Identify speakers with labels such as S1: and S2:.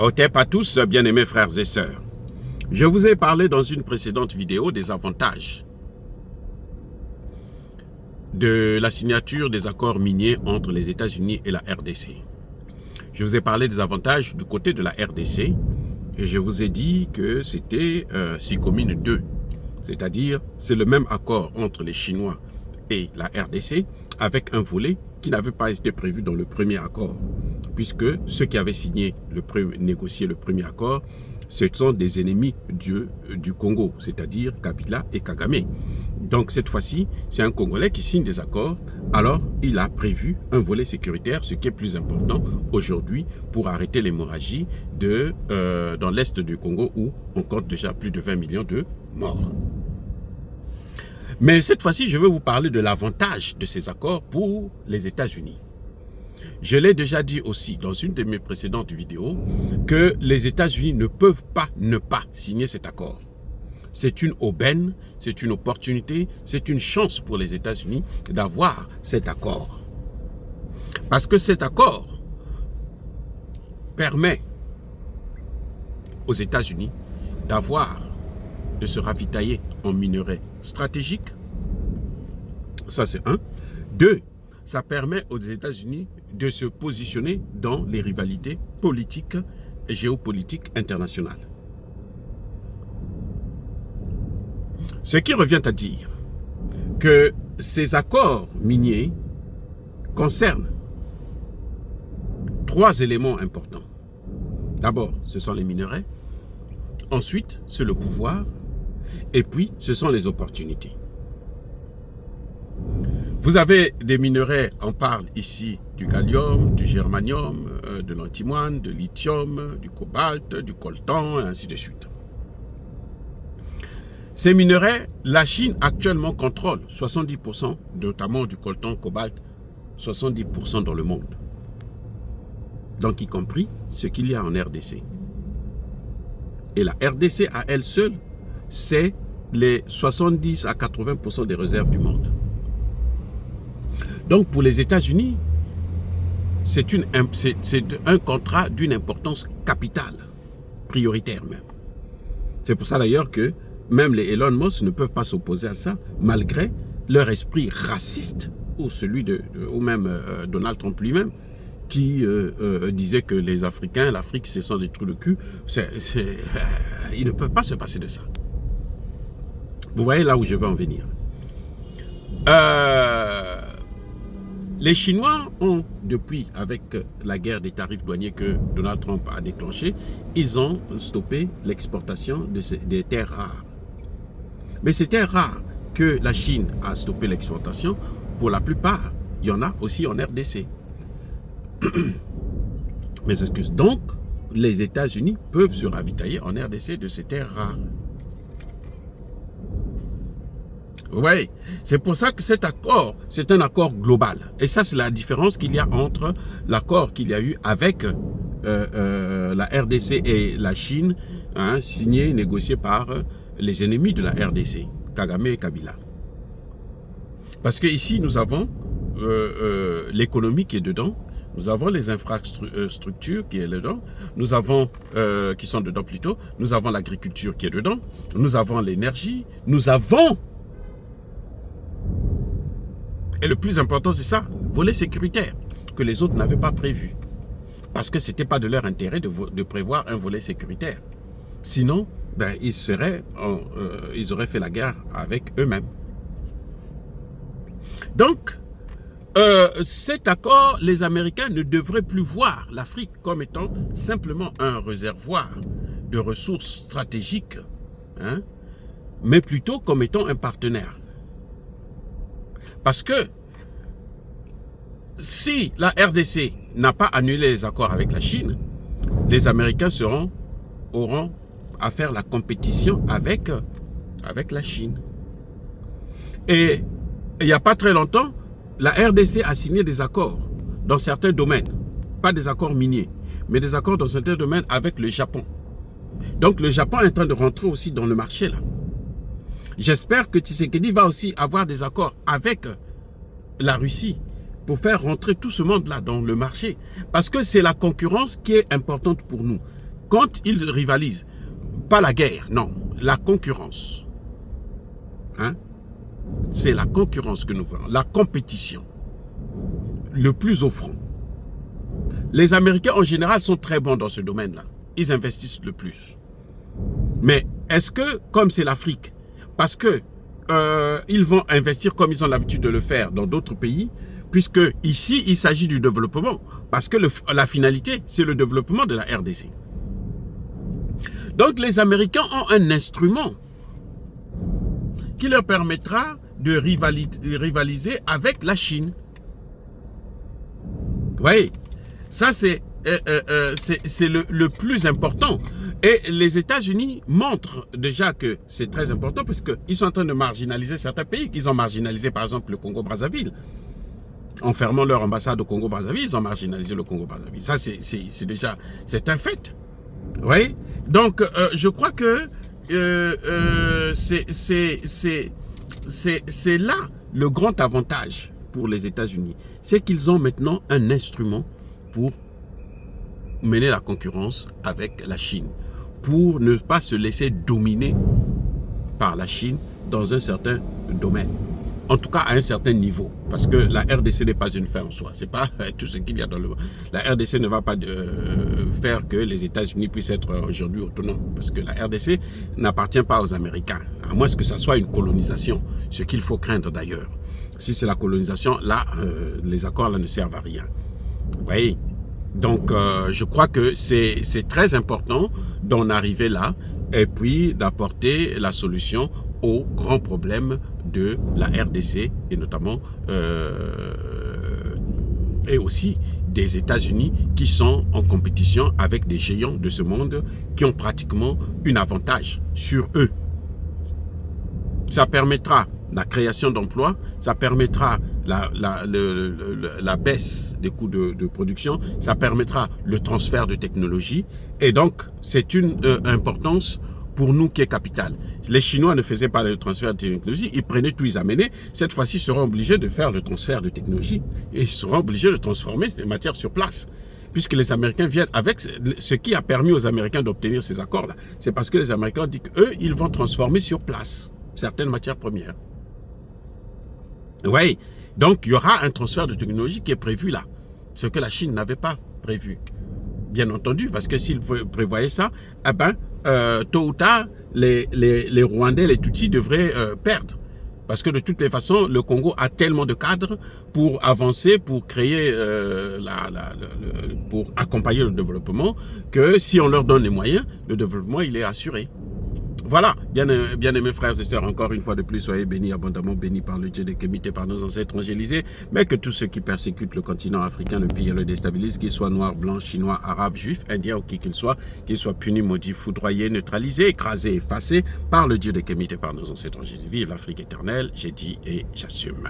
S1: Otep à tous, bien-aimés frères et sœurs. Je vous ai parlé dans une précédente vidéo des avantages de la signature des accords miniers entre les États-Unis et la RDC. Je vous ai parlé des avantages du côté de la RDC et je vous ai dit que c'était SICOMINE 2, c'est-à-dire c'est le même accord entre les Chinois et la RDC avec un volet qui n'avait pas été prévu dans le premier accord, puisque ceux qui avaient négocié le premier accord, ce sont des ennemis du Congo, c'est-à-dire Kabila et Kagame. Donc cette fois-ci, c'est un Congolais qui signe des accords, alors il a prévu un volet sécuritaire, ce qui est plus important aujourd'hui pour arrêter l'hémorragie dans l'est du Congo où on compte déjà plus de 20 millions de morts. Mais cette fois-ci, je vais vous parler de l'avantage de ces accords pour les États-Unis. Je l'ai déjà dit aussi dans une de mes précédentes vidéos que les États-Unis ne peuvent pas ne pas signer cet accord. C'est une aubaine, c'est une opportunité, c'est une chance pour les États-Unis d'avoir cet accord. Parce que cet accord permet aux États-Unis de se ravitailler en minerais stratégiques. Ça, c'est un. Deux, ça permet aux États-Unis de se positionner dans les rivalités politiques et géopolitiques internationales. Ce qui revient à dire que ces accords miniers concernent trois éléments importants. D'abord, ce sont les minerais. Ensuite, c'est le pouvoir. Et puis, ce sont les opportunités. Vous avez des minerais, on parle ici du gallium, du germanium, de l'antimoine, de lithium, du cobalt, du coltan, et ainsi de suite. Ces minerais, la Chine actuellement contrôle 70%, notamment du coltan, cobalt, 70% dans le monde. Donc, y compris ce qu'il y a en RDC. Et la RDC à elle seule, c'est les 70 à 80% des réserves du monde. Donc pour les États-Unis, c'est un contrat d'une importance capitale, prioritaire même. C'est pour ça d'ailleurs que même les Elon Musk ne peuvent pas s'opposer à ça, malgré leur esprit raciste, ou celui ou même Donald Trump lui-même, qui disait que les Africains, l'Afrique, ce sont des trous de cul. Ils ne peuvent pas se passer de ça. Vous voyez là où je veux en venir. Les Chinois ont, depuis, avec la guerre des tarifs douaniers que Donald Trump a déclenchée, ils ont stoppé l'exportation des terres rares. Mais ces terres rares que la Chine a stoppé l'exportation, pour la plupart, il y en a aussi en RDC. Mes excuses. Donc, les États-Unis peuvent se ravitailler en RDC de ces terres rares. Vous voyez, c'est pour ça que cet accord, c'est un accord global. Et ça, c'est la différence qu'il y a entre l'accord qu'il y a eu avec la RDC et la Chine, signé, négocié par les ennemis de la RDC, Kagame et Kabila. Parce que ici, nous avons l'économie qui est dedans, nous avons les infrastructures qui est dedans, nous avons, qui sont dedans plutôt, nous avons l'agriculture qui est dedans, nous avons l'énergie, nous avons... Et le plus important, c'est ça, volet sécuritaire, que les autres n'avaient pas prévu. Parce que ce n'était pas de leur intérêt de prévoir un volet sécuritaire. Sinon, ils auraient fait la guerre avec eux-mêmes. Donc, cet accord, les Américains ne devraient plus voir l'Afrique comme étant simplement un réservoir de ressources stratégiques, mais plutôt comme étant un partenaire. Parce que si la RDC n'a pas annulé les accords avec la Chine, les Américains auront à faire la compétition avec la Chine. Et il n'y a pas très longtemps, la RDC a signé des accords dans certains domaines, pas des accords miniers, mais des accords dans certains domaines avec le Japon. Donc le Japon est en train de rentrer aussi dans le marché là. J'espère que Tshisekedi va aussi avoir des accords avec la Russie pour faire rentrer tout ce monde-là dans le marché. Parce que c'est la concurrence qui est importante pour nous. quand ils rivalisent, pas la guerre, non, la concurrence. Hein? C'est la concurrence que nous voulons, la compétition, le plus offrant. Les Américains en général sont très bons dans ce domaine-là. Ils investissent le plus. Mais est-ce que, comme c'est l'Afrique, parce que ils vont investir comme ils ont l'habitude de le faire dans d'autres pays, puisque ici, il s'agit du développement, parce que la finalité, c'est le développement de la RDC. Donc, les Américains ont un instrument qui leur permettra de rivaliser avec la Chine. Vous voyez, ça c'est le plus important. Et les États-Unis montrent déjà que c'est très important puisqu'ils sont en train de marginaliser certains pays qu'ils ont marginalisé, par exemple le Congo-Brazzaville. En fermant leur ambassade au Congo-Brazzaville, ils ont marginalisé le Congo-Brazzaville. Ça, c'est déjà, c'est un fait. Vous voyez? Donc, je crois que c'est là le grand avantage pour les États-Unis. C'est qu'ils ont maintenant un instrument pour mener la concurrence avec la Chine, pour ne pas se laisser dominer par la Chine dans un certain domaine. En tout cas, à un certain niveau. Parce que la RDC n'est pas une fin en soi. C'est pas tout ce qu'il y a dans le... La RDC ne va pas faire que les États-Unis puissent être aujourd'hui autonomes. Parce que la RDC n'appartient pas aux Américains. À moins que ça soit une colonisation. Ce qu'il faut craindre d'ailleurs. Si c'est la colonisation, là, les accords là, ne servent à rien. Vous voyez? Donc, je crois que c'est très important d'en arriver là. Et puis d'apporter la solution aux grands problèmes de la RDC et notamment et aussi des États-Unis qui sont en compétition avec des géants de ce monde qui ont pratiquement un avantage sur eux. Ça permettra la création d'emplois, ça permettra la baisse des coûts de production, ça permettra le transfert de technologie et donc c'est une importance pour nous qui est capitale. Les Chinois ne faisaient pas le transfert de technologie, ils prenaient tout, ils amenaient. Cette fois-ci, ils seront obligés de faire le transfert de technologie et ils seront obligés de transformer ces matières sur place. Puisque les Américains viennent avec ce qui a permis aux Américains d'obtenir ces accords-là. C'est parce que les Américains ont dit qu'eux, ils vont transformer sur place certaines matières premières. Oui, donc il y aura un transfert de technologie qui est prévu là, ce que la Chine n'avait pas prévu. Bien entendu, parce que s'ils prévoyaient ça, eh ben, tôt ou tard, les Rwandais, les Tutsis devraient perdre. Parce que de toutes les façons, le Congo a tellement de cadres pour avancer, pour créer, pour accompagner le développement, que si on leur donne les moyens, le développement, il est assuré. Voilà, bien aimés frères et sœurs, encore une fois de plus, soyez bénis, abondamment bénis par le Dieu des Kémites et par nos ancêtres angélisés, mais que tous ceux qui persécutent le continent africain, le pillent et le déstabilisent, qu'ils soient noirs, blancs, chinois, arabes, juifs, indiens ou qui qu'ils soient punis, maudits, foudroyés, neutralisés, écrasés, effacés par le Dieu des Kémites et par nos ancêtres angélisés. Vive l'Afrique éternelle, j'ai dit et j'assume.